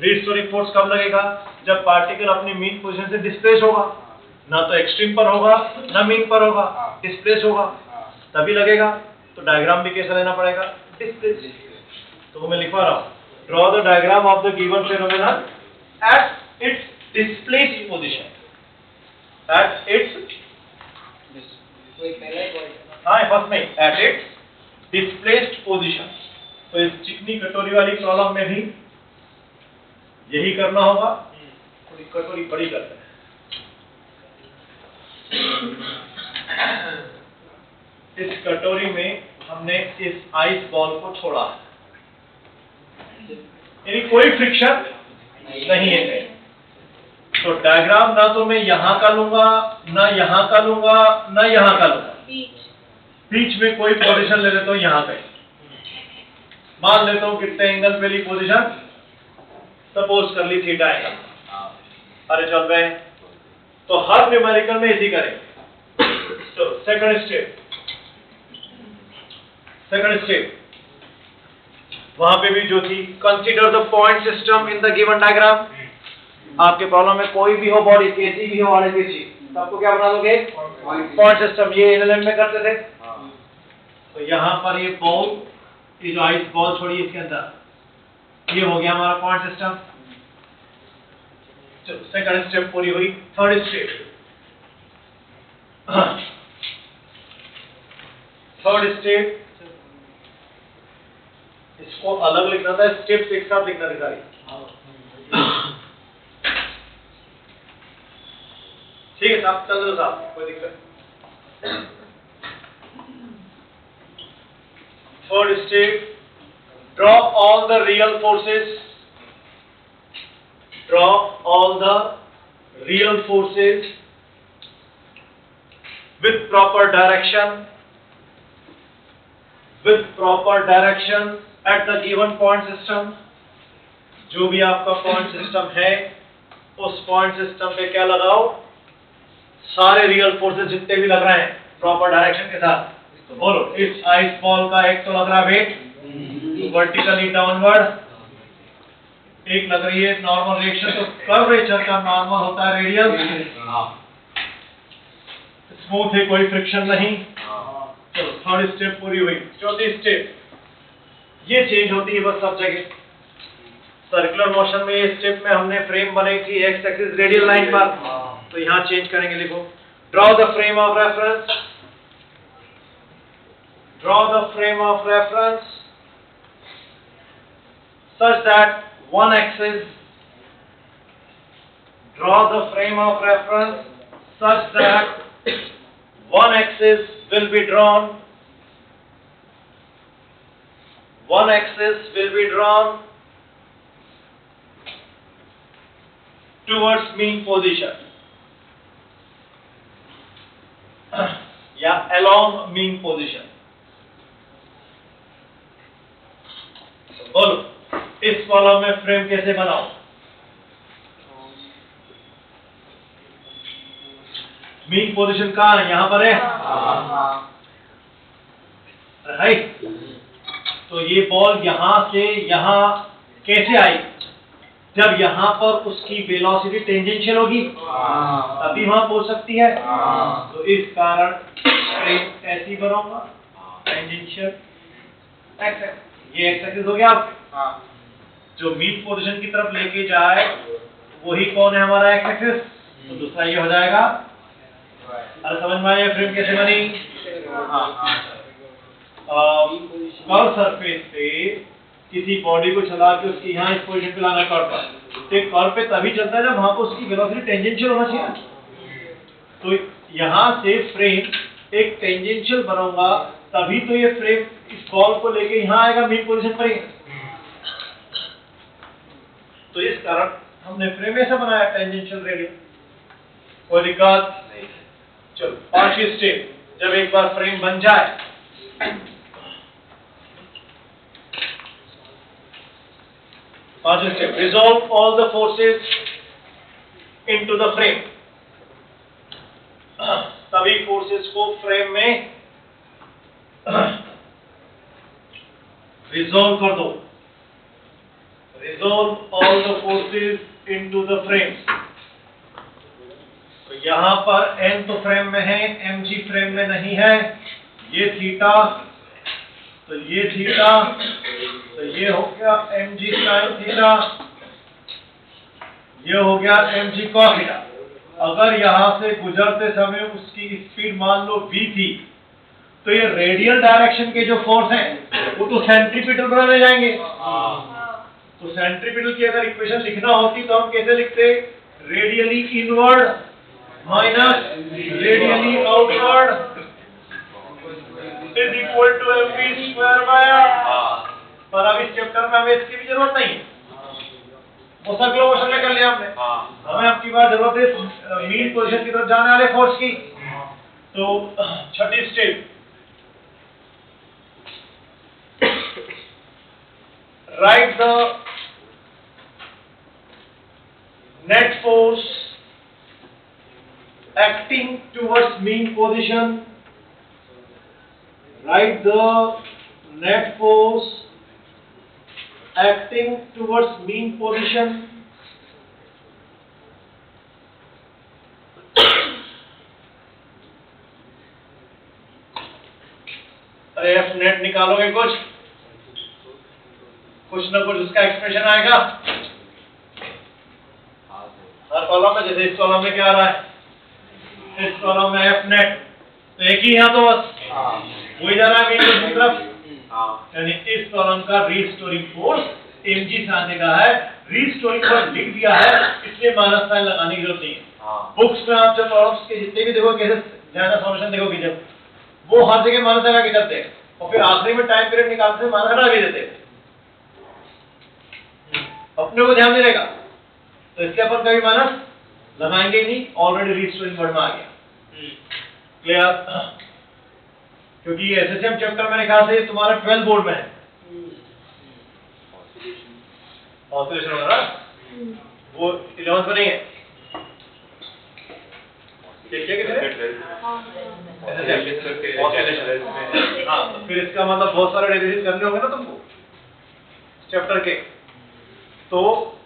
Restoring force कब लगेगा? जब पार्टिकल अपनी मीन पोजीशन से डिस्प्लेस होगा, ना तो एक्सट्रीम पर होगा ना मीन पर होगा, डिस्प्लेस होगा, तभी लगेगा। तो डायग्राम भी कैसा लेना पड़ेगा? डिस्प्लेस। तो मैं लिखवा रहा हूं, draw the diagram of the given phenomenon at its displaced position, at its first में एट इट्स डिस्प्लेस्ड पोजीशन। तो इस चिकनी कटोरी वाली प्रॉब्लम में भी यही करना होगा। थोड़ी कटोरी बड़ी करते हैं। इस कटोरी में हमने इस आइस बॉल को छोड़ा, यानी कोई फ्रिक्शन नहीं है। तो डायग्राम ना तो मैं यहां का लूंगा, ना यहां का लूंगा, ना यहां का लूंगा, बीच में कोई पोजीशन ले लेता हूं। यहां पे मान लेता हूं कितने एंगल पे ली पोजीशन, सपोज कर ली थीटा एंगल। अरे चल रहे हैं, तो हर न्यूमेरिकल में इसी करें। तो सेकंड स्टेप वहां पे भी जो थी, consider the point system in the given diagram. आपके प्रॉब्लम में कोई भी हो बॉडी, कैसी भी हो, आरबीसी, सबको क्या बना दोगे? Point system. ये एनएलएम में करते थे। तो यहां पर ये बॉल, ये जो आइस बॉल छोड़ी इसके अंदर, ये हो गया हमारा पॉइंट सिस्टम। चलो सेकंड स्टेप पूरी हुई। थर्ड स्टेप, इसको अलग लिखना था, स्टेप्स एक साथ लिखना था सारी। ठीक है साहब, चल दो साहब, कोई दिक्कत। Third step, draw all the real forces, draw all the real forces with proper direction at the given point system। जो भी आपका पॉइंट सिस्टम है, उस पॉइंट सिस्टम पे क्या लगाओ? सारे रियल फोर्सेस जितने भी लग रहे हैं प्रॉपर डायरेक्शन के साथ। तो बोलो, इस आइस बॉल का एक तो लग रहा है वेट वर्टिकली डाउनवर्ड, एक लग रही है नॉर्मल रिएक्शन। तो कर्वेचर का नॉर्मल होता है रेडियल, स्मूथ है, कोई फ्रिक्शन नहीं। तो थर्ड स्टेप पूरी हुई। चौथी स्टेप, ये चेंज होती है बस सब जगह। सर्कुलर मोशन में ये स्टेप में हमने फ्रेम बनाई थी एक्स एक्सिस रेडियल लाइन पर, तो यहां चेंज करेंगे। लिखो, draw the frame of reference, draw the frame of reference such that one axis, draw the frame of reference such that one axis will be drawn, one axis will be drawn towards mean position या along mean position। बोलो, इस column में frame कैसे बनाओ? Mean position कहां है? यहां पर है। राइट। तो ये बॉल यहां से यहां कैसे आई? जब यहां पर उसकी वेलोसिटी टेंजेंशियल होगी, तभी वहां पहुंच सकती है। तो इस कारण फ्रेम ऐसी बनाऊंगा, टेंजेंशियल एक्स, ये एक्स एक्सिस हो गया। जो मीन पोजीशन की तरफ लेके जाए वही कौन है? हमारा एक्स एक्सिस। तो दूसरा ये हो जाएगा। अरे समझ में आया फ्रेम कैसे बनी? कर्व सरफेस पे किसी बॉडी को चला के उसकी यहाँ इस पोजीशन पे लाना कर्व पर, तो कर्व पे तभी चलता है जब वहां पर उसकी वेलोसिटी टेंजेंशियल होना चाहिए। तो यहाँ से फ्रेम एक टेंजेंशियल बनाऊंगा, तभी तो ये फ्रेम इस बॉल को लेके यहाँ आएगा मीन पोजीशन पर ही। तो इस कारण हमने फ्रेम ऐसा बनाया, टेंजेंशियल रेडियल। कोई दिक्कत नहीं। चलो पांचवी स्टेप, जब एक बार फ्रेम बन जाए, पांचवी step, resolve all the forces into the frame. सभी फोर्सेस को फ्रेम में रिजॉल्व कर दो। resolve all the forces into the frames. तो यहाँ पर n तो फ्रेम में है, mg फ्रेम में नहीं है, ये थीटा, तो ये थीटा, तो ये हो गया mg sin थीटा, ये हो गया mg cos थीटा। अगर यहाँ से गुजरते समय उसकी स्पीड मान लो v थी, तो ये रेडियल डायरेक्शन के जो फोर्स हैं वो तो सेंट्रीपिटल बनाने जाएंगे। तो सेंट्रीपिटल की अगर इक्वेशन लिखना होती तो हम कैसे लिखते? Radially inward minus radially outward is equal to mv square by r। पर अब इस चैप्टर में हमें इसकी भी जरूरत नहीं है, वो सर्कुलर मोशन में कर लिया हमने। हमें आपकी बात जरूरत है मीन पोजीशन की तरफ जाने वाले फोर्स की। तो छठी step, write the net force acting towards mean position. Write the net force acting towards mean position. अरे एफ नेट निकालोगे कुछ ना कुछ उसका एक्सप्रेशन आएगा हर कॉलम में। जैसे इस कॉलम में क्या आ रहा है, इस कॉलम में एफ नेट, तो एक ही यहाँ तो बस वही जा रहा है मीन की तरफ, यानी इस कॉलम का रीस्टोरिंग फोर्स mg सामने का है। रीस्टोरिंग फोर्स लिख दिया है, इसलिए माइनस साइन लगाने की जरूरत नहीं है। बुक्स में आप जब प्रॉब्लम्स के जितने भी देखो, कैसे ज्यादा सॉल्यूशन देखोगे, जब वो हर जगह माइनस लगा के करते हैं और फिर आखिरी में टाइम पीरियड निकालते हैं माइनस हटा भी देते हैं, अपने को ध्यान नहीं रहेगा। तो इसके अपन कभी माइनस लगाएंगे नहीं, ऑलरेडी रीस्टोरिंग वर्ड में आ गया। क्लियर? क्योंकि एसएचएम चैप्टर मेरे ख्याल से तुम्हारा 12 बोर्ड में है, ऑसिलेशन होगा ना, वो 11th में नहीं है। ठीक है हाँ, तो फिर इसका मतलब बहुत सारे डेरिवेशन करने होंगे ना तुमको चैप्टर के, तो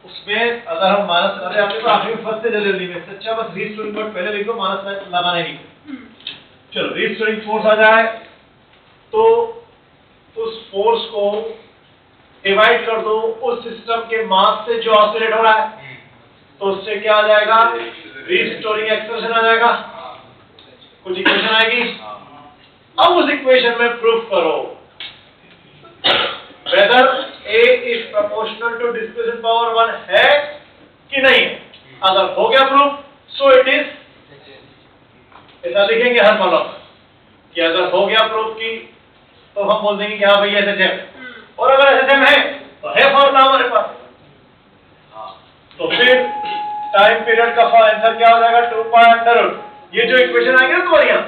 उसमें अगर हम माइनस अरे आपने तो आखिरी में फर्स्ट से जल्दी में अच्छा बस रीस्टोरिंग वर्ड पहले लिख दो, माइनस लगाने नहीं। चलो रीस्टोरिंग फोर्स आ जाए तो उस फोर्स को डिवाइड कर दो उस सिस्टम के मास से जो ऑसिलेट हो रहा है, तो उससे क्या आ जाएगा? रीस्टोरिंग एक्सप्रेशन आ जाएगा, कुछ इक्वेशन आएगी। अब उस इक्वेशन में प्रूफ करो whether A is proportional to displacement power 1 है कि नहीं। अगर हो गया प्रूफ, so it is, ऐसा लिखेंगे हर कॉलम कि अगर हो गया प्रूफ की तो हम बोल देंगे कि हाँ भाई एसएचएम, और अगर एसएचएम है तो है फॉर्मूला हमारे पास। तो फिर टाइम पीरियड का आंसर क्या हो जाएगा? 2 पाई अंडर रूट, ये जो इक्वेशन आएगी ना तुम्हारी यहाँ,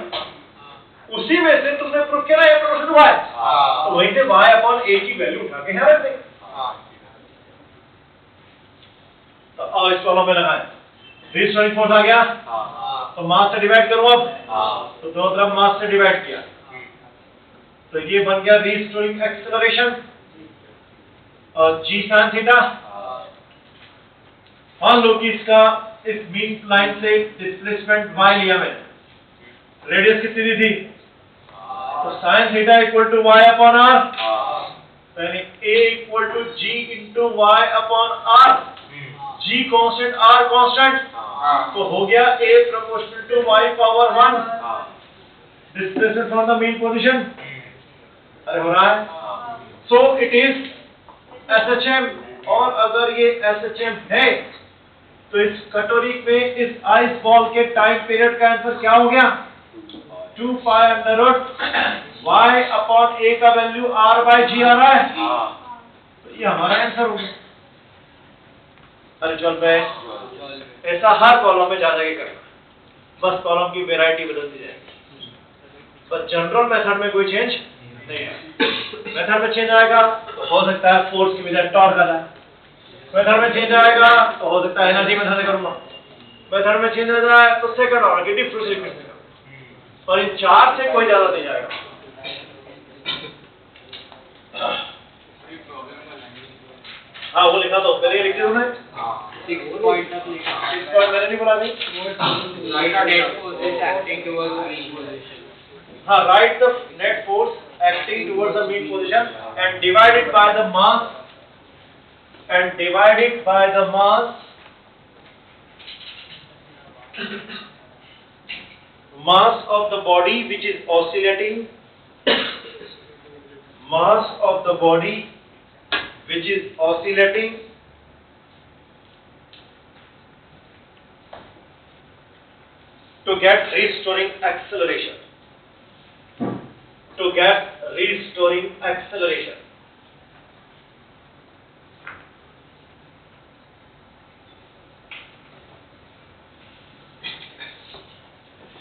उसी में से तुमने प्रूफ किया ना ये प्रोपोर्शनल टू y, तो वहीं से y अपॉन a की वैल्यू उठा के यहाँ रख देंगे। तो अब इस कॉलम में लगाएं, रीस्टोरिंग फोर्स आ गया, तो मास से डिवाइड करो अब, तो दो तरफ मास से डिवाइड किया, तो ये बन गया रीस्टोरिंग एक्सेलरेशन और g sin थीटा। मान लो कि इसका इस मीन लाइन से डिस्प्लेसमेंट y लिया मैंने, रेडियस कितनी दी थी, तो sin theta equal to y upon r, यानी a equal to g into y upon r, g constant r constant, तो हो गया a proportional to y power 1 displacement from the mean position. अरे हो रहा है, सो इट इज एसएचएम। और अगर ये एसएचएम है तो इस कटोरी में इस आइस बॉल के टाइम पीरियड का आंसर क्या हो गया? 2 pi under root y upon a का वैल्यू r बाय g आ रहा है, तो ये हमारा आंसर हो गया। अरे चल पे ऐसा हर कॉलम में जा जाके करेगा, बस कॉलम की वैरायटी बदलती जाएगी, बस जनरल मेथड में कोई चेंज नहीं है। मेथड में चेंज आएगा तो हो सकता है फोर्स की बजाय टॉर्क आ जाए, मेथड में चेंज आएगा तो हो सकता है एनर्जी मेथड से करूंगा, मेथड में चेंज आ जाए तो सेकंड ऑर्डर की डिफरेंस इक्वेशन से करूंगा, और इन चार से कोई ज्यादा नहीं जाएगा। हाँ वो लिखा तो पहले लिख दिया तुमने। 6 पॉइंट तक लिखा। 6 पॉइंट मैंने नहीं बोला अभी। Right net force acting towards mean position. हाँ, write the net force acting towards the mean position and divide it by the mass mass of the body which is oscillating, mass of the body which is oscillating to get restoring acceleration. To get restoring acceleration.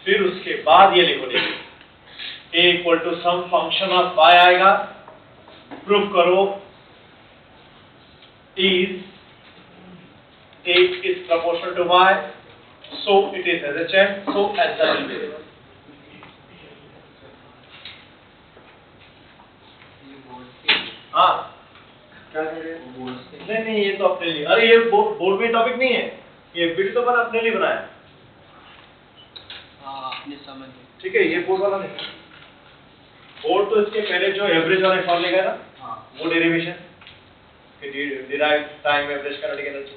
फिर उसके बाद ये लिखो A equal to some function of y आएगा, proof करो is A is proportional to y, so it is SHM, so answer will be there. हाँ क्या कह रहे हैं? नहीं ये तो अपने लिए, अरे ये बोर्ड में टॉपिक नहीं है, ये वीडियो तो मैंने अपने लिए बनाया। हाँ आपने समझ। ठीक है, ये बोर्ड वाला नहीं। बोर्ड तो इसके पहले जो एवरेज वाले फॉर्मूले गए ना, वो derivation derive time average kinetic energy,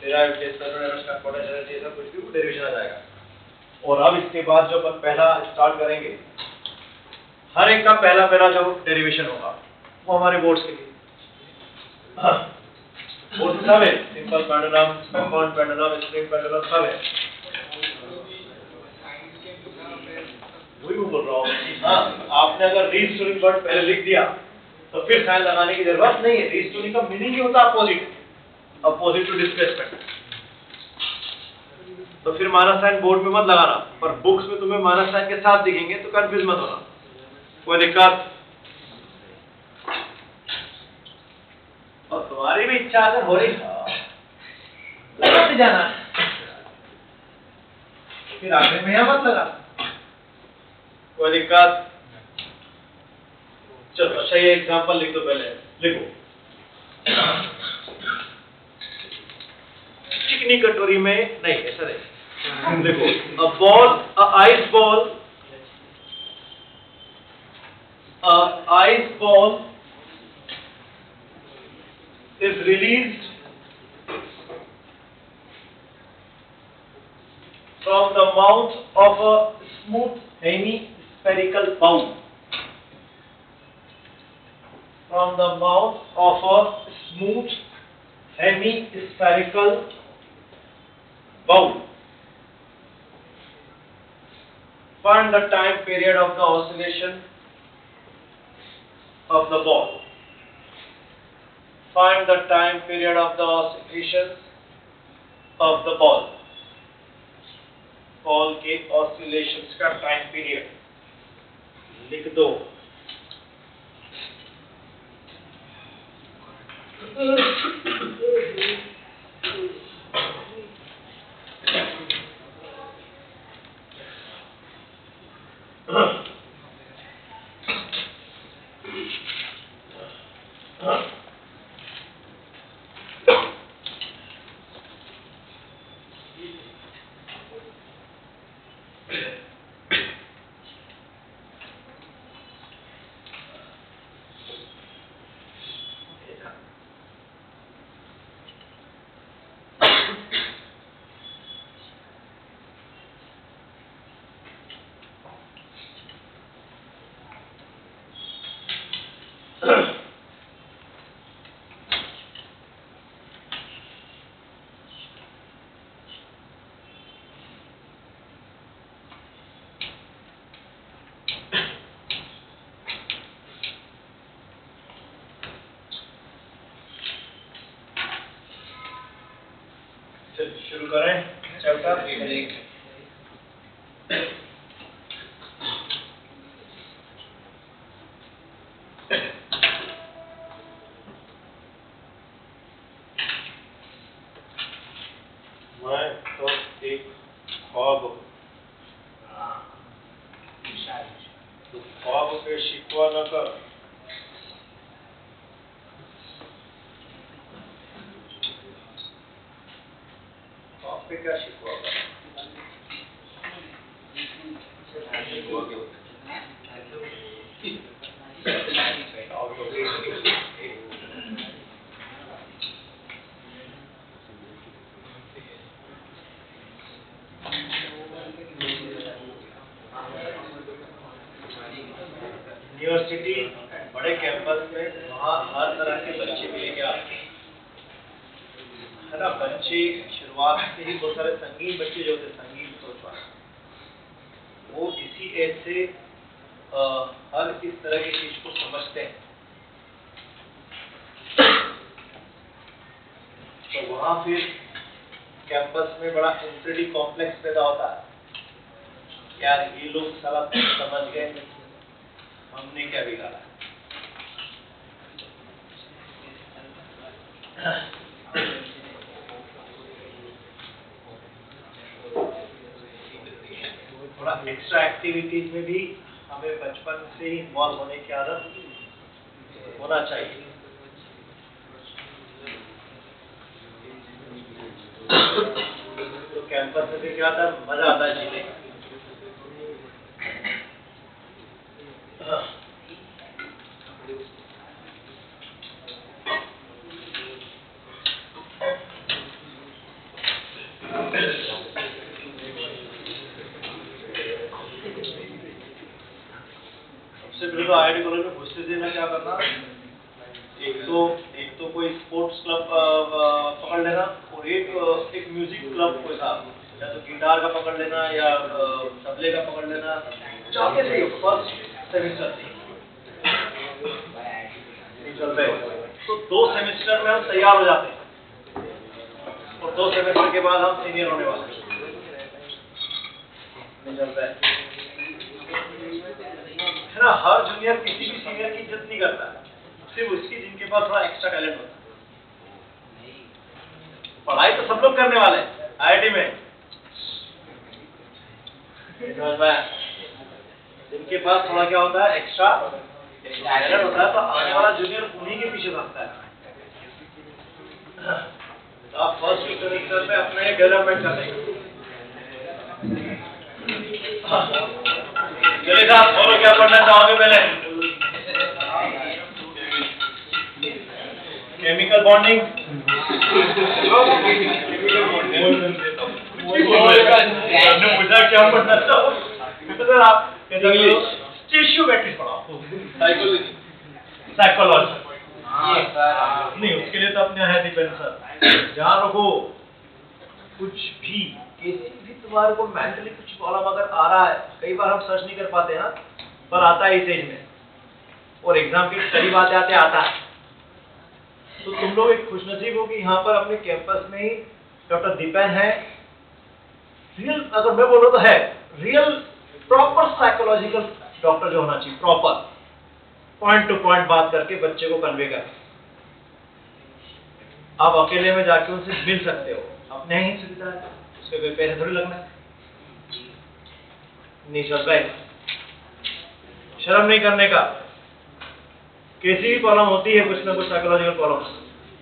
derive displacement energy का पोटेंशियल एनर्जी, सब कुछ भी डेरिवेशन आ जाएगा। और अब इसके बाद जो अपन पहला स्टार्ट करेंगे, हर एक का पहला जो डेरिवेशन होगा वो हमारे बोर्ड्स के लिए। बोर्ड सब है, simple pendulum, compound pendulum, spring pendulum सब है। वही मैं बोल रहा हूँ। हाँ, आपने अगर रीस्टोरिंग वर्ड पहले लिख दिया तो फिर साइन लगाने की जरूरत नहीं है। रीस्टोरिंग का मीनिंग ही होता है अपोजिट टू डिस्प्लेसमेंट। तो फिर माइनस साइन बोर्ड में मत लगाना, पर बुक्स में तुम्हें माइनस साइन के साथ दिखेंगे तो कंफ्यूज मत होना, कोई दिक्कत। और तुम्हारी भी इच्छा अगर हो रही लगा जाना, फिर आखिर में यहाँ मत लगा, कोई दिक्कत। चलो अच्छा ये एग्जांपल लिख दो, पहले लिखो। चिकनी कटोरी में नहीं, ऐसा नहीं, लिखो ice ball is released from the mouth of a smooth hemispherical bowl. From the mouth of a smooth hemispherical bowl. Find the time period of the oscillation of the ball. Find the time period of the oscillation of the ball. Ball के oscillations का time period लिख दो। शुरू करें chapter. मैं तो एक ख्वाब, तो ख्वाब के शिकवा न कर, पे क्या शिफ्ट हुआ? यूनिवर्सिटी बड़े कैंपस में वहाँ हर तरह के बच्चे मिलेंगे आपके, है ना। बच्चे शुरुआत से ही बहुत सारे संगीन बच्चे जो होते हैं, संगीन सोच वाले, वो इसी एज से हर इस तरह की चीज को समझते हैं। तो वहाँ फिर कैंपस में बड़ा इंफिनिटी कॉम्प्लेक्स पैदा होता है, यार ये लोग सारा समझ गए, हमने क्या बिगाड़ा। थोड़ा एक्स्ट्रा एक्टिविटीज में भी हमें बचपन से ही इन्वॉल्व होने की आदत होना चाहिए। तो कैंपस में भी क्या आता है, मजा आता है जीने का। सबसे पहले तो IIT कॉलेज में घुसते देना क्या करना, एक तो कोई स्पोर्ट्स क्लब पकड़ लेना, और एक म्यूजिक क्लब कोई था, या तो गिटार का पकड़ लेना या तबले का पकड़ लेना। जाके से फर्स्ट सेमेस्टर से चलते, तो 2 सेमेस्टर में हम तैयार हो जाते हैं, और 2 सेमेस्टर के बाद हम सीनियर होने वाले हैं। नहीं चलता है ना। हर जूनियर किसी भी सीनियर की इज्जत नहीं करता है, सिर्फ उसकी जिनके पास थोड़ा एक्स्ट्रा टैलेंट होता है। पढ़ाई तो सब लोग करने वाले हैं IIT में, जिनके पास थोड़ा क्या होता है, एक्स्ट्रा टैलेंट होता है, तो आने वाला जूनियर उन्हीं के पीछे भागता है। तो आप फर्स्ट सेमेस्टर में अपने डेवलपमेंट करते हैं। चलिए साहब, बोलो क्या पढ़ना चाहोगे पहले? केमिकल बॉन्डिंग, पूछा क्या पढ़ना चाहोगे? सर आप इंग्लिश, टिश्यू मैट्रिक्स पढ़ाओ, साइकोलॉजी। नहीं, उसके लिए तो अपने है डिपेंड सर। जहाँ रखो कुछ भी, किसी भी तुम्हारे को मेंटली कुछ प्रॉब्लम अगर आ रहा है, कई बार हम सर्च नहीं कर पाते हैं, पर आता है इस एज में, और एग्जाम के करीब आते आते आता है। तो तुम लोग एक खुशनसीब हो कि यहाँ पर अपने कैंपस में ही डॉक्टर दीपेन है, रियल, अगर मैं बोलूँ तो है रियल प्रॉपर साइकोलॉजिकल डॉक्टर जो होना चाहिए, प्रॉपर पॉइंट टू पॉइंट बात करके बच्चे को कन्वे कर। आप अकेले में जाके उनसे मिल सकते हो, अपने ही सुविधा है, उसके कोई पैसे थोड़ी लगना है। नहीं चल रहा है, शर्म नहीं करने का। कैसी भी प्रॉब्लम होती है, कुछ ना कुछ साइकोलॉजिकल प्रॉब्लम,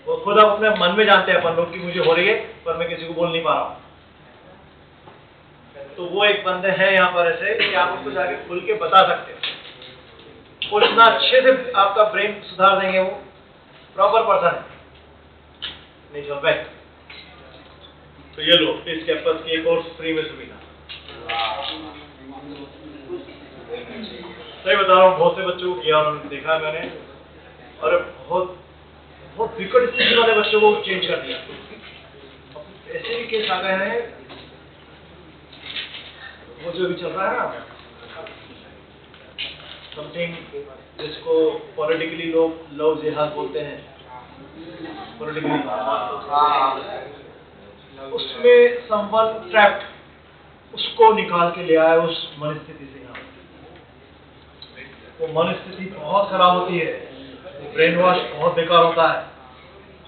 वो खुद आप अपने मन में जानते हैं अपन लोग कि मुझे हो रही है, पर मैं किसी को बोल नहीं पा रहा हूँ। तो वो एक बंदे हैं यहाँ पर ऐसे कि आप उसको जाके खुल के बता सकते हो, और इतना अच्छे से आपका ब्रेन सुधार देंगे, वो प्रॉपर पर्सन है। नहीं चल रहा है, तो ये लो इस कैंपस की एक और फ्री में सुविधा। सही बता रहा हूँ, बहुत से बच्चों को किया, उन्होंने देखा मैंने, और बहुत बहुत विकट स्थिति वाले बच्चों को चेंज कर दिया। ऐसे भी केस आ गए हैं, वो जो भी चल रहा है ना, समथिंग जिसको पॉलिटिकली लोग लव जिहाद बोलते हैं, पॉलिटिकली, उसमें समवन ट्रैप्ड, उसको निकाल के ले आए उस मनस्थिति से। यहाँ वो मनस्थिति बहुत खराब होती है, ब्रेन वॉश बहुत बेकार होता है।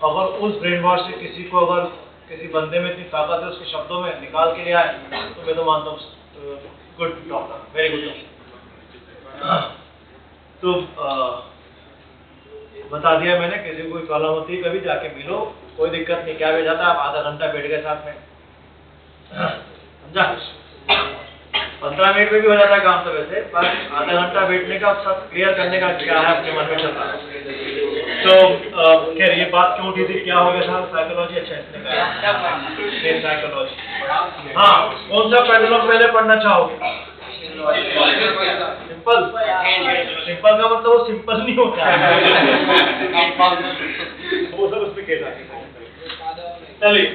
अगर उस ब्रेन वॉश से किसी को, अगर किसी बंदे में इतनी ताकत है उसके शब्दों में निकाल के ले आए, तो मैं तो मानता हूँ good doctor, very good doctor. तो बता दिया मैंने, किसी को कोई प्रॉब्लम होती है कभी जाके मिलो, कोई दिक्कत नहीं, क्या हो जाता है, आप आधा घंटा बैठ गए साथ में, समझा? 15 मिनट में भी हो जाता है काम तो वैसे, पर आधा घंटा बैठने का सब क्लियर करने का क्या है अपने मन में चल रहा है। तो खैर ये बात क्यों उठी थी, क्या हो गया था? साइकोलॉजी। अच्छा इसने कहा साइकोलॉजी। हाँ, कौन सा पेंडुलम पहले पढ़ना चाहोगे? सिंपल। सिंपल का मतलब वो सिंपल नहीं होता है, वो सब उसमें कहता है। चलिए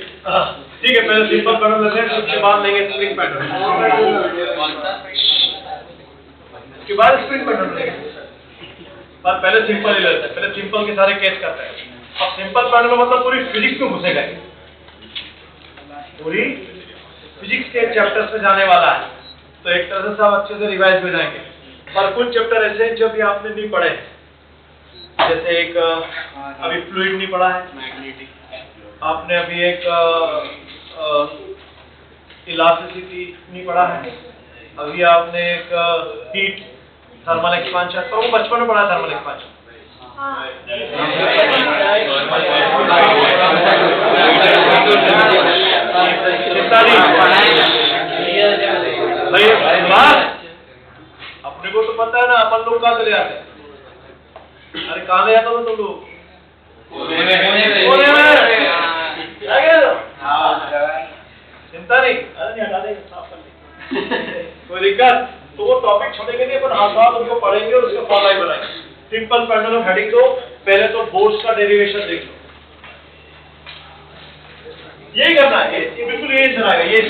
ठीक है, पहले सिंपल पेंडुलम लेते हैं, उसके बाद लेंगे स्प्रिंग पेंडुलम, उसके बाद स्प्रिंग पेंडुलम लेंगे। पर पहले सिंपल ही लेते हैं, पहले सिंपल के सारे केस करते हैं। अब सिंपल पेंडुलम मतलब पूरी फिजिक्स में घुसेगा, पूरी फिजिक्स के चैप्टर्स में जाने वाला है, तो एक तरह से सब अच्छे से रिवाइज हो जाएंगे। पर कुछ चैप्टर ऐसे हैं जो भी आपने नहीं पढ़े, जैसे एक अभी फ्लूइड नहीं पढ़ा है आपने, अभी एक इलास्टिसिटी नहीं पढ़ा है, अभी आपने एक हीट थर्मल एक्सपांशन, तो वो बचपन में पढ़ा है थर्मल एक्सपांशन। अपने को तो पता है ना, अपन लोग कहाँ चले आते हैं? अरे कहाँ ले जाता हो तुम लोग? चिंता नहीं, अरे नहीं हटा देंगे, साफ कर देंगे, कोई दिक्कत। तो वो टॉपिक छोड़ेंगे नहीं, अपन हाथ उनको पढ़ेंगे और उसका फॉर्मूला बनाएंगे। सिंपल पेंडुलम हेडिंग दो, पहले तो बोर्ड्स का डेरिवेशन देख लो, यही करना है, ये बिल्कुल यही सुनाएगा, ये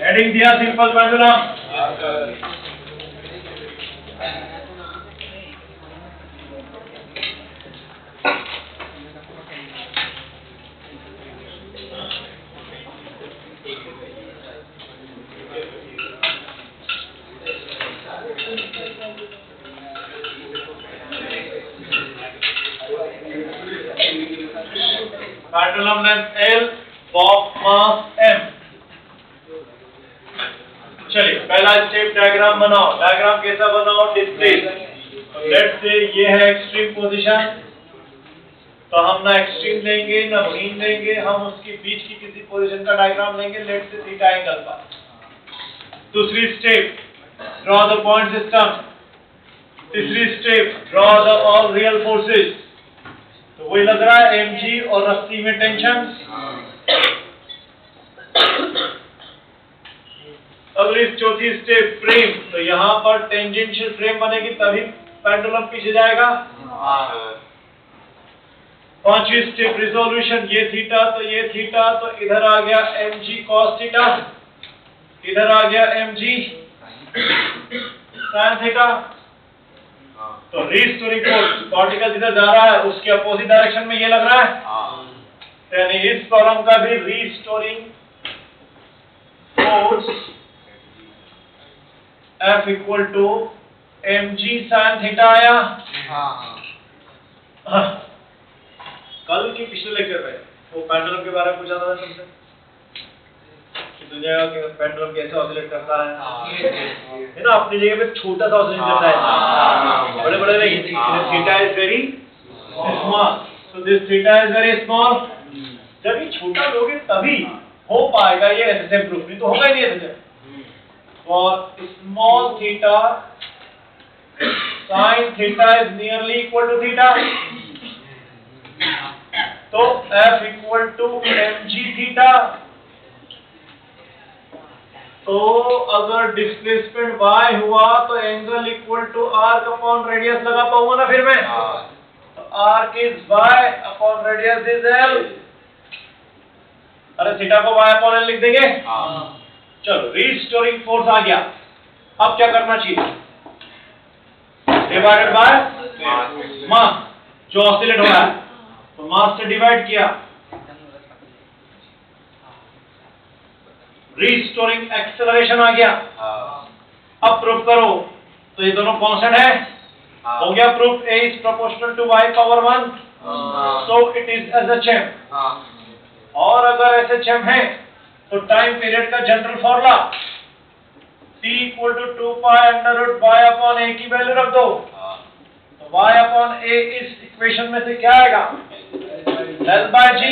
हेडिंग दिया simple pendulum. Pendulum length L, bob mass M। चलिए पहला स्टेप डायग्राम बनाओ। डायग्राम कैसा बनाओ? डिस्प्ले। लेट्स से ये है एक्सट्रीम पोजीशन, तो हम ना एक्सट्रीम लेंगे ना मीन लेंगे, हम उसके बीच की किसी पोजीशन का डायग्राम लेंगे, लेट्स से थीटा एंगल का। दूसरी step, draw the point system. तीसरी step, draw the all real forces. तो वही लग रहा है mg और रस्सी में टेंशन। अगली चौथी स्टेप, फ्रेम। तो यहाँ पर टेंजेंशियल फ्रेम बनेगी तभी पेंडुलम पीछे जाएगा। पांचवी स्टेप, रिजोल्यूशन। ये थीटा तो ये थीटा, तो इधर आ गया mg cos थीटा, इधर आ गया mg sin थीटा। तो रीस्टोरिंग फोर्स, पार्टिकल जिधर जा रहा है उसके अपोजिट डायरेक्शन में ये लग रहा है, यानी इस प्रॉब्लम का भी restoring force F equal to mg sin theta आया। कल की पिछले लेक्चर में वो पेंडुलम के बारे में पूछा था तुमसे, दुनिया का पेंडुलम कैसे ऑसिलेट करता है ना, अपनी जगह पे छोटा सा ऑसिलेट करता है, बड़े बड़े नहीं। Theta is very small, so this theta is very small. जब ये छोटा लोगे तभी हो पाएगा ये एसएसएम प्रूफ, नहीं तो होगा ही नहीं SSM. For small theta sin theta is nearly equal to theta, तो F equal to mg theta. तो अगर डिस्प्लेसमेंट y हुआ तो angle equal to arc upon radius लगा पाऊंगा ना फिर मैं, तो arc is y upon radius is l। अरे थीटा को y अपॉन l लिख देंगे। चलो रीस्टोरिंग फोर्स आ गया, अब क्या करना चाहिए? डिवाइडेड बाय मास, जो ऑसिलेट हो रहा है तो मास से डिवाइड किया। रीस्टोरिंग एक्सेलरेशन आ गया। अब प्रूफ करो, तो ये दोनों कांस्टेंट है, हो गया proof. a is proportional to y power 1, so it is SHM। और अगर SHM है तो टाइम पीरियड का general formula T equal to 2 pi under root y upon a की वैल्यू रख दो, तो y अपॉन a इस इक्वेशन में से क्या आएगा, L बाय G।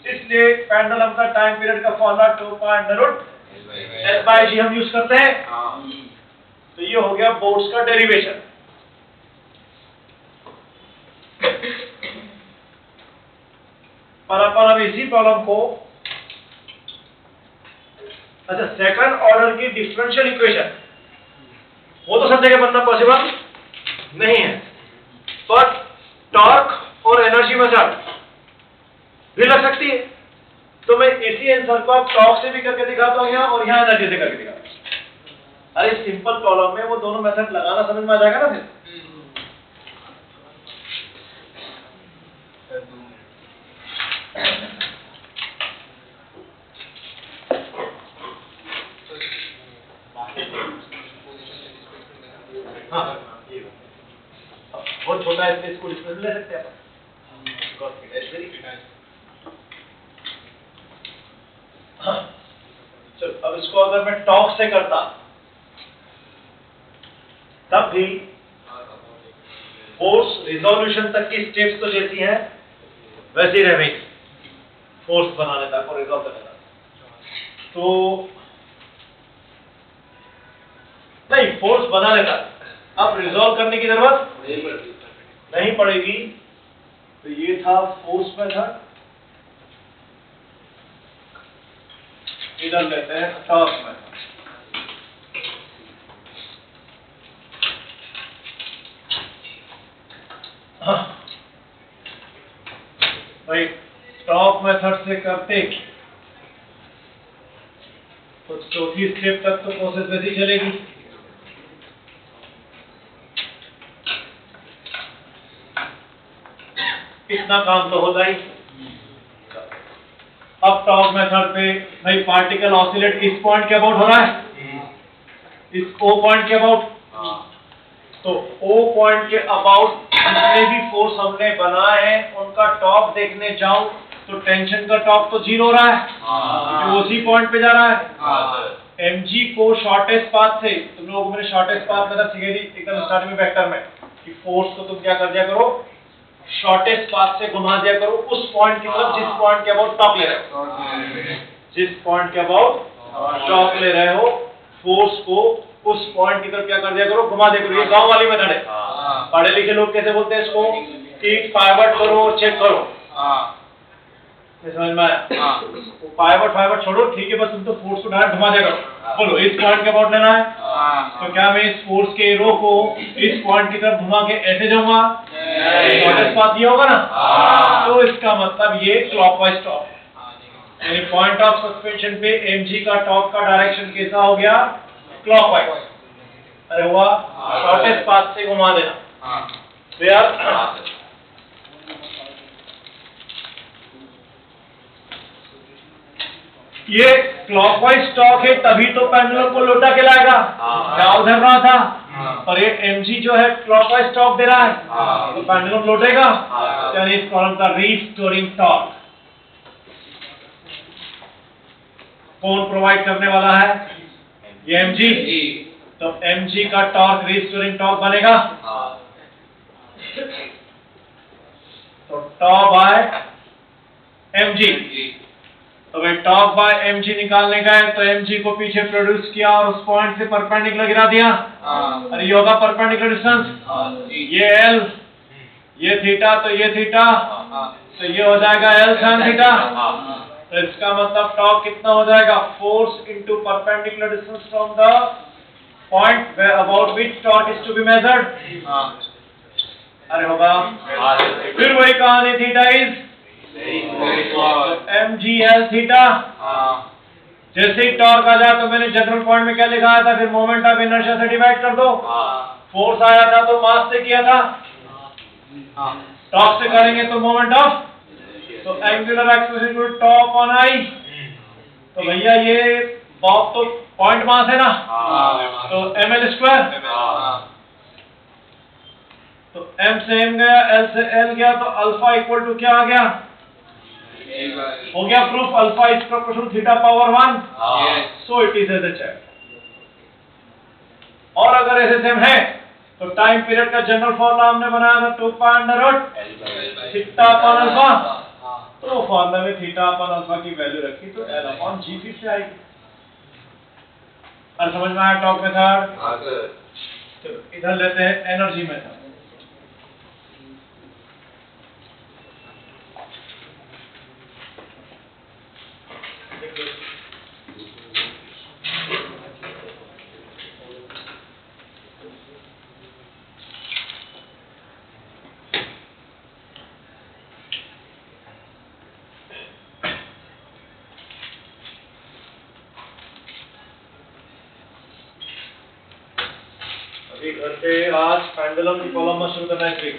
इसलिए पेंडुलम का टाइम पीरियड का formula 2 pi under root L by G हम यूज करते हैं। तो ये हो गया बोर्ड्स का डेरिवेशन। पर अपन अब इसी प्रॉब्लम को, अच्छा सेकंड ऑर्डर की डिफरेंशियल इक्वेशन, वो तो सब जगह बनना पॉसिबल नहीं है, पर टॉर्क और एनर्जी मेथड भी लग सकती है। तो मैं इसी आंसर को अब टॉर्क से भी करके दिखाता हूं यहाँ, और यहाँ एनर्जी से करके दिखाता हूं। अरे सिंपल प्रॉब्लम में वो दोनों मेथड लगाना समझ में आ जाएगा ना फिर। हाँ बहुत छोटा है इसलिए इसको डिस्प्ले ले सकते हैं अपन। चलो अब इसको अगर मैं टॉर्क से करता तब भी फोर्स रिजोल्यूशन तक की स्टेप्स तो जैसी हैं वैसी रहेगी, फोर्स बनाने तक और रिजॉल्व करने तक। तो नहीं, फोर्स बनाने तक, अब रिजॉल्व करने की जरूरत नहीं पड़ेगी। तो ये था फोर्स मेथड, इधर लेते हैं टॉर्क मेथड। भाई टॉर्क मेथड से करते तो चौथी स्टेप तक तो प्रोसेस वैसी चलेगी। इतना काम तो होता ही। अब टॉर्क मेथड पे भाई पार्टिकल ऑसिलेट इस पॉइंट के अबाउट हो रहा है, इस O पॉइंट के अबाउट। तो O पॉइंट के अबाउट जितने भी फोर्स हमने बनाए हैं उनका टॉप देखने जाऊं तो टेंशन का टॉप तो 0 हो रहा है, जो उसी पॉइंट पे जा रहा है। mg को शॉर्टेस्ट पाथ से, तुम लोगों को मैंने शॉर्टेस्ट पाथ मेथड सिखाई थी एकदम स्टार्टिंग में वेक्टर में, कि फोर्स को तुम क्या कर दिया करो, शॉर्टेस्ट पाथ से घुमा दिया करो उस पॉइंट की तरफ जिस पॉइंट के अबाउट टॉप ले रहे हो, जिस पॉइंट के अबाउट टॉप ले रहे हो, फोर्स को उस पॉइंट की तरफ क्या कर दिया करो, घुमा दिया करो। ये गांव वाली मेथड है। पढ़े लिखे लोग कैसे बोलते हैं इसको, कि पाइवट करो और चेक करो। समझ में आया? तो पाइवट छोड़ो, ठीक है, बस तुम तो फोर्स को डायरेक्ट घुमा दिया करो। बोलो इस पॉइंट के अबाउट लेना है, तो क्या मैं इस फोर्स के एरो को इस पॉइंट की तरफ घुमा के ऐसे जाऊंगा, शॉर्टेस्ट पाथ ये होगा ना। तो इसका मतलब ये क्लॉकवाइज टॉर्क, यानी पॉइंट ऑफ सस्पेंशन पे mg का टॉर्क का डायरेक्शन कैसा हो गया, क्लॉकवाइज। अरे हुआ, शॉर्टेस्ट पाथ से घुमा देना। तो यार ये क्लॉकवाइज टॉर्क है, तभी तो पेंडुलम को लौटा के लाएगा, क्या उधर रहा था। और ये mg जो है क्लॉकवाइज टॉर्क दे रहा है, तो पेंडुलम लौटेगा। यानी इस प्रॉब्लम का रीस्टोरिंग टॉर्क कौन प्रोवाइड करने वाला है, ये mg। तो mg का टॉर्क रीस्टोरिंग टॉर्क बनेगा, तो टॉ बाय mg। तो भाई टॉर्क बाय mg निकालने का है, तो mg को पीछे प्रोड्यूस किया और उस पॉइंट से परपेंडिकुलर गिरा दिया। अरे ये होगा परपेंडिकुलर डिस्टेंस, ये l, ये थीटा, तो ये थीटा, तो ये हो जाएगा l sin थीटा। तो इसका मतलब टॉर्क कितना हो जाएगा, force into perpendicular distance from the point about which torque is to be measured. अरे होगा, फिर वही कहानी, थीटा इज mgl थीटा। जैसे ही टॉर्क आ जाए तो मैंने जनरल पॉइंट में क्या लिखाया था, फिर मोमेंट ऑफ इनर्शिया से डिवाइड कर दो। फोर्स आया था तो मास से किया था, टॉर्क से करेंगे तो मोमेंट ऑफ, तो angular acceleration top on I. तो भैया ये बॉब तो पॉइंट मास है ना, तो ml स्क्वायर। तो m से m गया, l से l गया, तो अल्फा इक्वल टू क्या आ गया, हो गया proof, alpha is proportional theta power 1। So it is as a chat. और अगर एसएसएम है तो टाइम पीरियड का जनरल फॉर्मूला हमने बनाया था 2 pi under root theta upon alpha. तो फॉर्मूला में थीटा अपॉन अल्फा की वैल्यू रखी तो L अपॉन G फिर से आएगी। और समझ में आया टॉक मेथड? चलो इधर लेते हैं एनर्जी मेथड। अभी घर पे आज पेंडुलम की कॉलम में शुरू करना है ट्रिक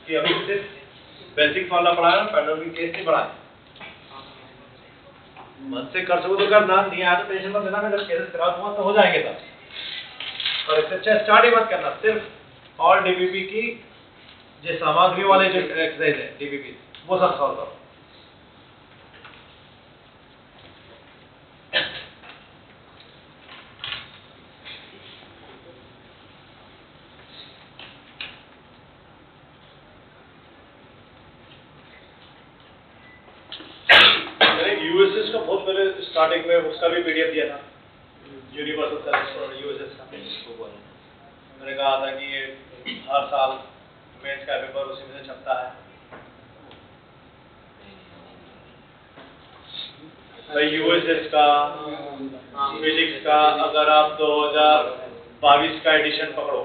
कि अभी सिर्फ बेसिक फॉर्मूला पढ़ा है, पेंडुलम की केस नहीं पढ़ा है। मन से कर सको तो करना, नहीं आया तो टेंशन मत लेना, मैं जब केसेस करा दूंगा तो हो जाएंगे तब। और इससे अच्छा स्टार्ट ही मत करना, सिर्फ और डीबीपी की जो सामग्री वाले जो एक्सरसाइज है डीबीपी वो सब सॉल्व करो। यूएसएस का बहुत पहले स्टार्टिंग में उसका भी पीडीएफ दिया था, यूनिवर्सल सेलेक्शन और यूएसएस का। मैंने कहा था कि ये हर साल मेंस का पेपर उसी में से छपता है। भाई यूएसएस का, फिजिक्स का अगर आप 2022 का एडिशन पकड़ो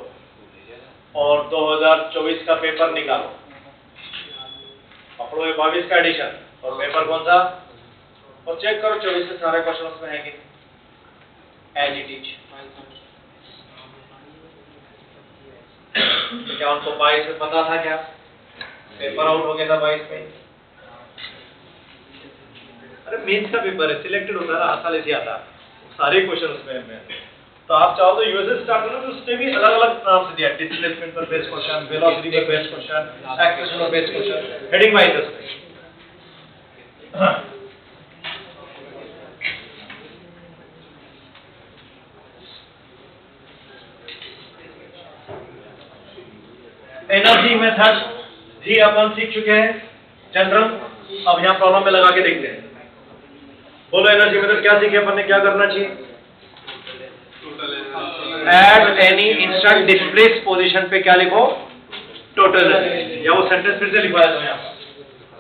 और 2024 का पेपर निकालो, पकड़ो ये 22 का एडिशन और पेपर कौन सा, और चेक करो 24 से सारे क्वेश्चन उसमें हैं कि एज इट इज। क्या उनको 22 में पता था क्या? पेपर आउट हो गया था 22 में। अरे मेंस का पेपर है, सिलेक्टेड होता है, हर साल ऐसे आता है, सारे क्वेश्चन उसमें हैं। तो आप चाहो तो यूएसएस स्टार्ट करो तो उसमें भी अलग अलग नाम से दिया, डिस्प्लेसमेंट पर बेस्ड क्वेश्चन, वेलोसिटी पर बेस्ड क्वेश्चन, एक्सेलरेशन पर बेस्ड क्वेश्चन, हेडिंग वाइज है उसमें। एनर्जी मेथड भी अपन सीख चुके हैं जनरल। अब यहाँ प्रॉब्लम में लगा के देखते हैं। बोलो एनर्जी मेथड क्या सीखे अपन ने, क्या करना चाहिए? At any instant displace position पे क्या लिखो? Total energy. या वो सेंटेंस फिर से लिखवाया था यहाँ,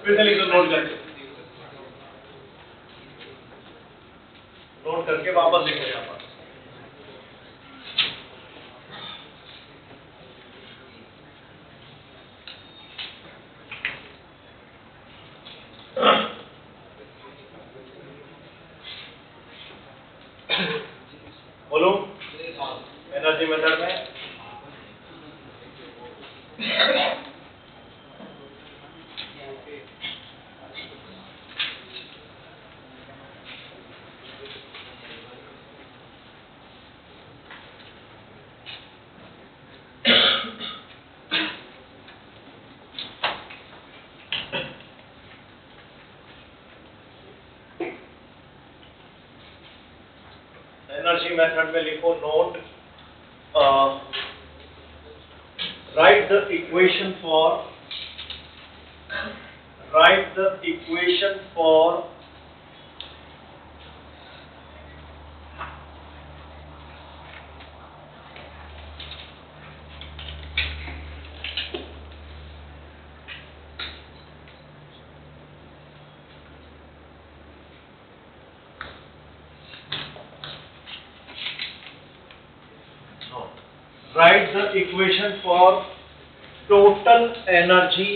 फिर से लिख दो नोट करके, नोट करके वापस लिखो यहाँ पर। बोलो एनर्जी मेथड में एनर्जी मेथड में लिखो note, right the equation for write the equation for total energy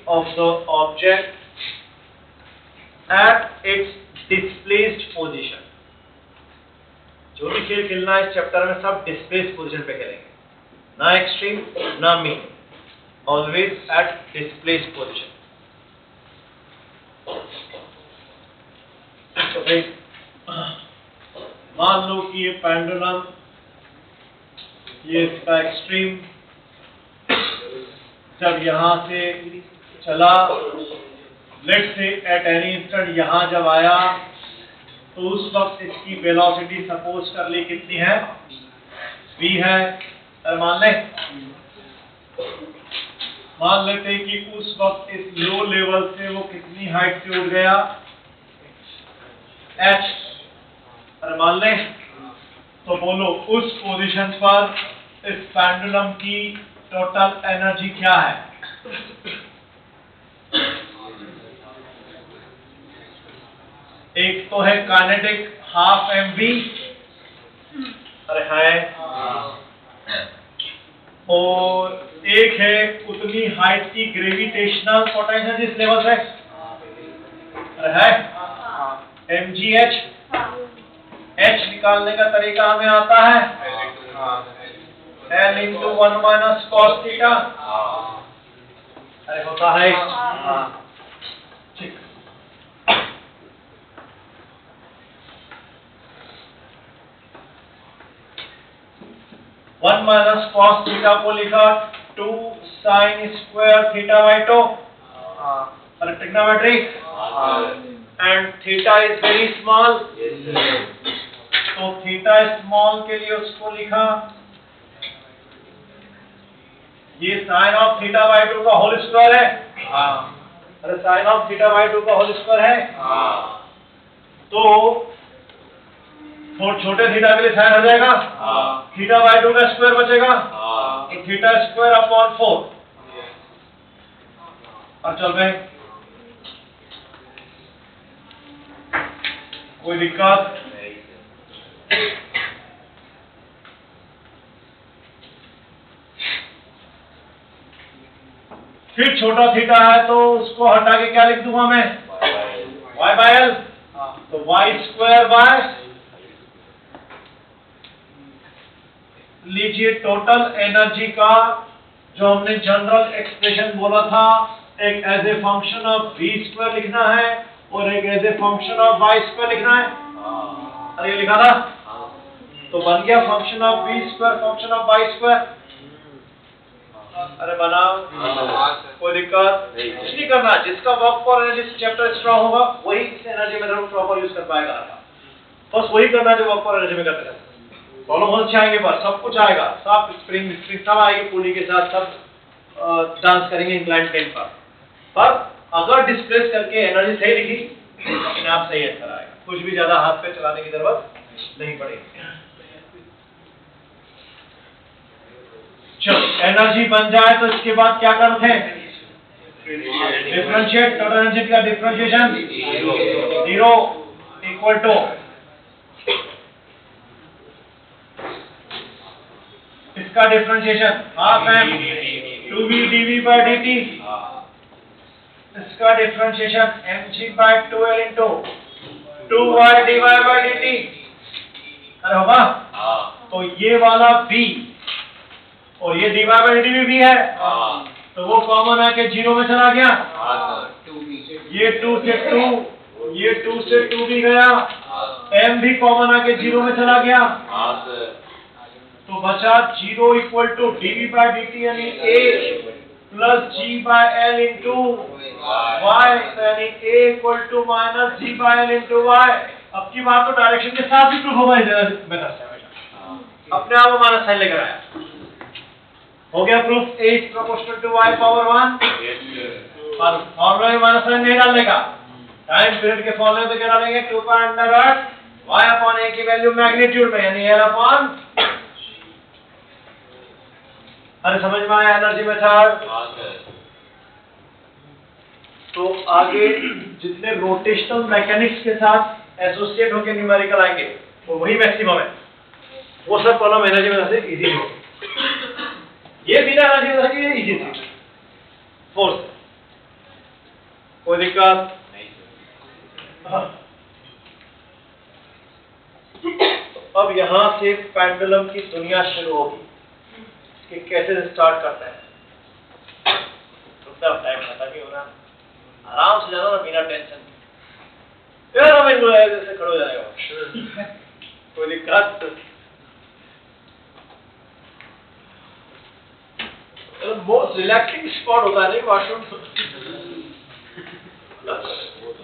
of the object at its displaced position। जो भी खेल खेलना है इस चैप्टर में सब डिस्प्लेस्ड पोजीशन पे खेलेंगे, ना एक्सट्रीम ना mean, always at displaced position. तो भाई मान लो कि ये पेंडुलम, ये इसका एक्सट्रीम जब यहां से चला, let's say at any instant यहां जब आया तो उस वक्त इसकी वेलोसिटी सपोज कर ली कितनी है, v है। और मान लेते हैं कि उस वक्त इस लो लेवल से वो कितनी हाइट से उड़ गया, h। और मान लें तो बोलो उस पोजीशन पर इस पेंडुलम की टोटल एनर्जी क्या है? एक तो है काइनेटिक हाफ mv, अरे है, और एक है उतनी हाइट की ग्रेविटेशनल पोटेंशियल जिस लेवल से, अरे है mgh। h निकालने का तरीका हमें आता है L into 1 minus cos theta, अरे होता है ठीक। वन माइनस कॉस थीटा को लिखा 2 sin स्क्वायर थीटा बाई 2, अरे trigonometry, and theta is very small, तो थीटा स्मॉल के लिए उसको लिखा ये साइन ऑफ थीटा बाई 2 का होल स्क्वायर है, अरे साइन ऑफ थीटा बाई 2 का होल स्क्वायर है, तो छोटे थीटा के लिए साइन हो जाएगा, थीटा बाई 2 का स्क्वायर बचेगा, तो थीटा स्क्वायर अपॉन 4। और चल रहे कोई दिक्कत? फिर छोटा थीटा है तो उसको हटा के क्या लिख दूंगा मैं, y बाय एल, तो y स्क्वायर बाय, लीजिए टोटल एनर्जी का जो हमने जनरल एक्सप्रेशन बोला था, एक as a function of v square लिखना है और एक as a function of y square लिखना है, अरे ये लिखा था, तो बन गया function of v square function of y square, अरे बना, कोई दिक्कत कुछ नहीं करना, जिसका work for energy chapter strong होगा वही इस एनर्जी मेथड प्रॉपर यूज कर पाएगा, बस वही करना जो वर्क फॉर एनर्जी में करते हैं। प्रॉब्लम बहुत अच्छे आएंगे, बस सब कुछ आएगा, सब स्प्रिंग सब आएगी पुली के साथ, सब डांस करेंगे इंक्लाइन प्लेन पर अगर डिस्प्लेस करके एनर्जी सही लिखी अपने आप सही आंसर आएगा, कुछ भी ज्यादा हाथ पे चलाने की जरूरत नहीं पड़ेगी। चलो एनर्जी बन जाए तो इसके बाद क्या करते हैं, डिफरेंशिएट, टोटल एनर्जी का डिफरेंशिएशन 0 इक्वल टू इसका differentiation half m 2v dv by dt, इसका differentiation mg by 2l into 2y dy by dt, अरे होगा, तो ये वाला v और ये dy by dt भी v है, तो वो कॉमन आके 0 में चला गया, ये 2 से 2, ये 2 से 2 भी गया, m भी कॉमन आके 0 में चला गया, तो बचा 0 equal to dv by dt यानी a plus g by l into y, यानी a equal to minus g by l into y। अब की बात तो डायरेक्शन के साथ ही प्रूफ होगा, अपने आप माइनस साइन लेकर आया, हो गया proof a is proportional to y power 1। और फॉर्मूला में माइनस साइन नहीं डालने का, टाइम पीरियड के फॉर्मूले में क्या डालेंगे, 2 का under root y upon a की वैल्यू मैग्नीट्यूड में यानी l अपॉन, अरे समझ में आया एनर्जी मेथड। तो आगे जितने रोटेशनल मैकेनिक्स के साथ एसोसिएट होकर न्यूमेरिकल आएंगे वो वही मैक्सिमम है, वो सब प्रॉब्लम एनर्जी मेथड से इजी हो, ये बिना एनर्जी मेथड के इजी था फोर्स, कोई दिक्कत नहीं। अब यहां से पेंडुलम की दुनिया शुरू होगी कि कैसे स्टार्ट करता है, तो टाइम खत्म ही हो रहा, आराम से जाना ना बिना टेंशन, यार हम ऐसे खड़े हो जाएगा, कोई दिक्कत, मोस्ट रिलैक्सिंग स्पॉट होता है नहीं वॉशरूम,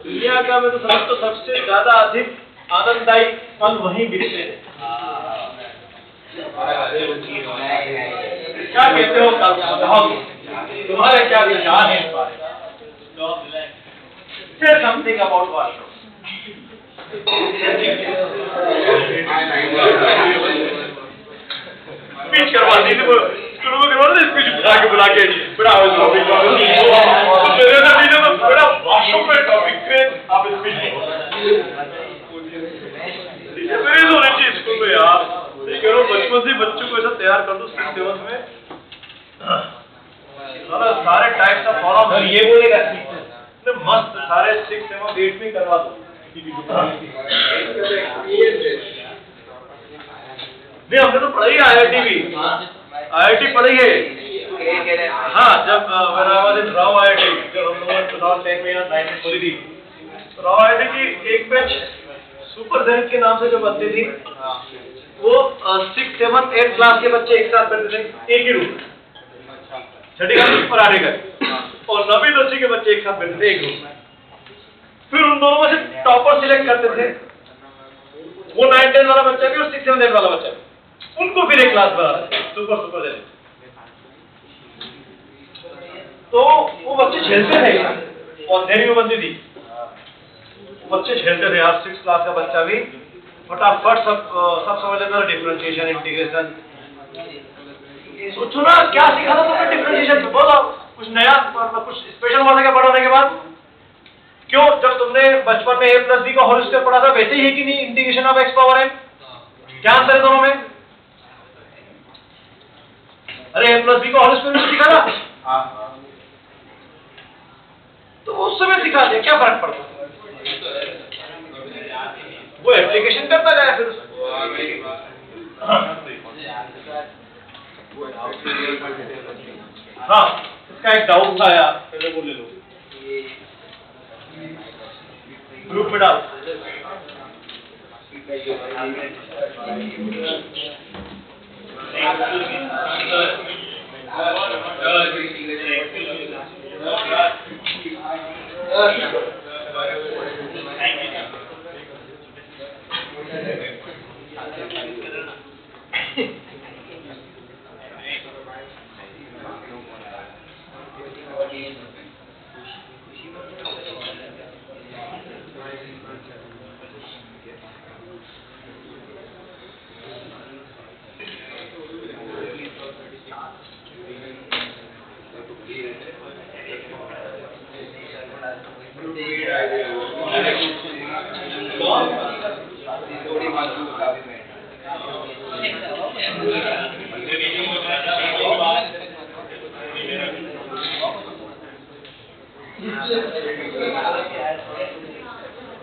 दुनिया का में तो सबसे ज्यादा अधिक आनंददायी पल वहीं बीतते हैं। क्या कहते हो बताओ, तुम्हारे क्या विचार हैं इस बारे में? Say something about washroom. Speech करवा दी थी, शुरू में करवा दी स्पीच बुला के बड़ा टॉपिक तो मेरे ना बीच में बड़ा वॉशरूम पे टॉपिक पे आप स्पीच मेरे होने चाहिए स्कूल में यार। ठीक है, बचपन से बच्चों को ऐसा तैयार कर दो 6 7 में सारे टाइप्स ऑफ फॉर्म और ये बोलेगा मस्त सारे 6 7 8 में करवा दो। नहीं हमने तो पढ़ाई IIT भी, IIT पढ़ी है। हाँ, जब राव IIT जब हम लोगों ने 2010 में या 9 में खोली थी, तो राव IIT की एक बैच सुपर जेनिथ के नाम से जो बनती थी, वो 6 7 8 क्लास के बच्चे एक साथ बैठते थे एक ही रूम में, छठी क्लास पर आने गए, और 9वीं 10वीं के बच्चे एक साथ बैठते थे एक रूम में। फिर उन दोनों में से टॉपर सिलेक्ट करते थे, वो 9 10 वाला बच्चा भी और 6 7 8 वाला बच्चा भी, उनको फिर एक क्लास बना सुपर जेनिथ। तो वो बच्चे झेलते थे और देरी में बनती थी, बच्चे झेलते थे यार। 6 क्लास का बच्चा भी फटाफट सब समझ लेता था, डिफरेंशिएशन इंटीग्रेशन। सोचो ना क्या सीखा था तुमने डिफरेंशिएशन में, बोलो कुछ नया, कुछ स्पेशल बात है क्या पढ़ाने के बाद? क्यों, जब तुमने बचपन में a + b का होल स्क्वायर पढ़ा था वैसे ही है कि नहीं integration of x power n? क्या आंसर है दोनों में? अरे a + b का होल स्क्वायर में सीखा था, तो उस समय सिखा दिया, क्या फर्क पड़ता? वो एप्लीकेशन करता जाए फिर उसको। हाँ, इसका एक डाउट था यार, पहले बोल ले लो, ग्रुप में डाल।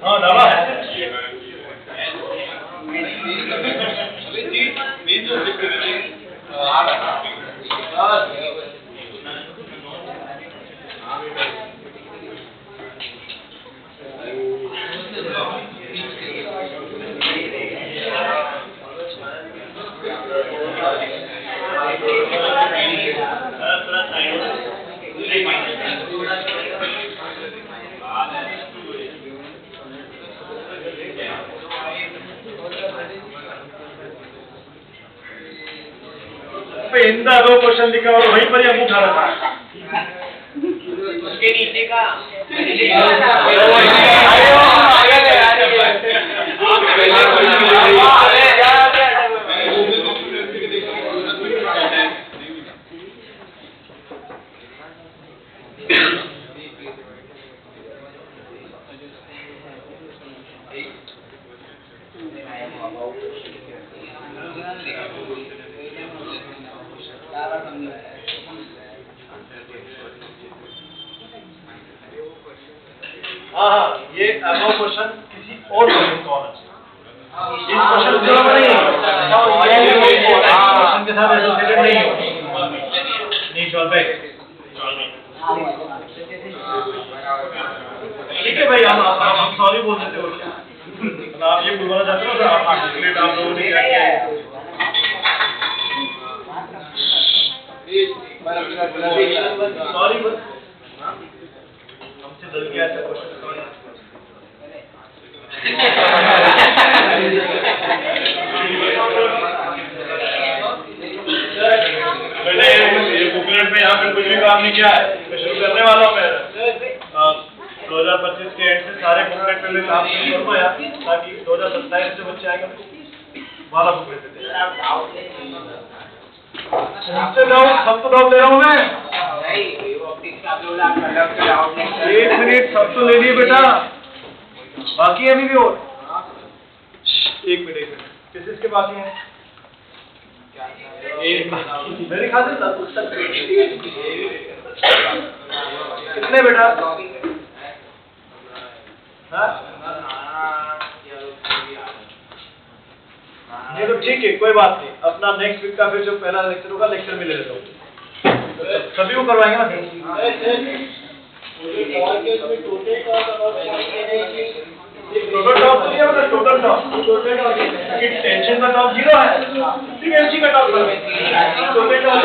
हाँ डाला इंदा 2 क्वेश्चन लिखा और वहीं पर ही अंगूठा रखा उसके नीचे का हाँ, ये अगला क्वेश्चन किसी और क्वेश्चन का होना चाहिए, इस क्वेश्चन के बराबर नहीं क्वेश्चन के साथ एसोसिएटेड नहीं हो, नहीं चल पे। ठीक है भाई, हम सॉरी बोल देते हो क्या? आप ये बुलवाना चाहते हो तो आप आर्टिकुलेट आप लोगों ने क्या किया है? सॉरी बस हमसे गलती आता है क्वेश्चन मैंने कुछ भी काम नहीं किया है, मैं शुरू करने वाला हूँ। मैं 2025 के एंड से सारे बुकलेट पे मैं काम शुरू करूँगा यार, ताकि 2027 से बच्चे आएंगे वाला बुकलेट पे सब तो डाउट ले रहा हूँ मैं। एक मिनट, सब तो ले लिए बेटा, बाकी है अभी भी और। एक मिनट किसके बाकी है? मेरे ख्याल से कितने बेटा? हाँ? ये तो ठीक है, कोई बात नहीं। अपना नेक्स्ट वीक का फिर जो पहला लेक्चर होगा, लेक्चर में ले लेता हूँ। सभी को करवाएंगे ना फिर? टोटल टॉप तो नहीं है, मतलब टोटल टॉप कि टेंशन का टॉप 0 है, सिर्फ एमसी का टॉप है। Total top